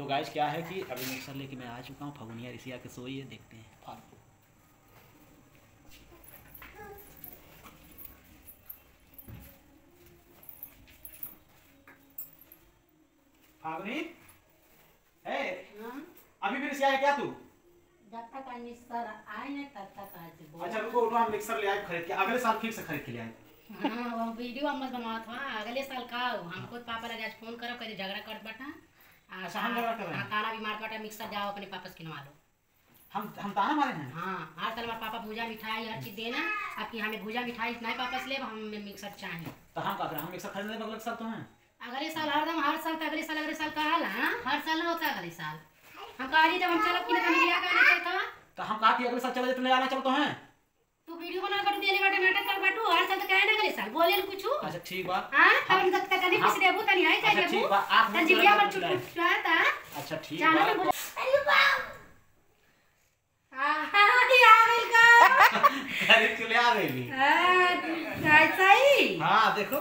तो गाइस क्या है कि अभी मिक्सर लेके मैं आ चुका हूँ। फगुनिया ऋषि आके सोई है, देखते हैं फालतू। फागुनी अभी भी ऋषि आया क्या तू? जब तक मिक्सर आए नहीं तब तक आज। अच्छा रुको, उठो, हम मिक्सर ले आए खरीद के, अगले साल फिर से खरीद के ले आए। हाँ वो वीडियो हम बनवा था अगले साल का हमको पापा लगे आज फोन करो कहीं झगड़ा कर बटा। अच्छा हम झगड़ा कर रहे हैं। ताना भी मार बटा मिक्सर जाओ अपने पापा से किनवा लो। हम ताना मारे हैं। हाँ हर साल हमारे पापा भूजा मिठाई हर चीज देना। आपकी हमें भूजा मिठाई नहीं पापा से ले हमें मिक्सर चाहिए। तो हम क्या करें, हम मिक्सर खरीदने में अगले साल तो हैं। अगले साल हरदम हर साल अगले साल कहा हर साल होता है अगले साल। हम कहा जब हम चलो कि नहीं लिया करना था तो हम कहा कि अगले साल चले तो ले आना, चलो तो हैं। तू वीडियो बना कर देले बाटे नाटक कर बाटू हर साल तो कहे ना अगले साल बोले कुछ। अच्छा ठीक बा। हां हम तक तक नहीं कुछ देबू तनी आई चाहिए। अच्छा ठीक बा, आप जिलिया पर चुटचुटाता। अच्छा ठीक बा। अरे बाप हां ये आ गई का खरीद के ले आ गई। हां सही। हां देखो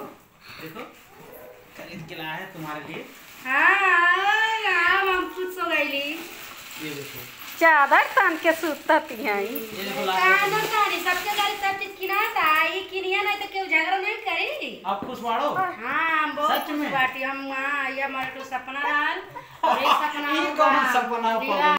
देखो खरीद के लाया है तुम्हारे लिए। हां हम खुश हो गईली। ये देखो चादर तान के सुतती हैं। ये देखो कानून तानी सबके घर सब चीज किनाता ई किनिया नहीं तो केहू झगड़ा नहीं करी। आप खुश बाड़ो? हां हम बहुत खुश बाटी हम। हां ये हमारा तो सपना रहल और एक सपना ई कौन सपना?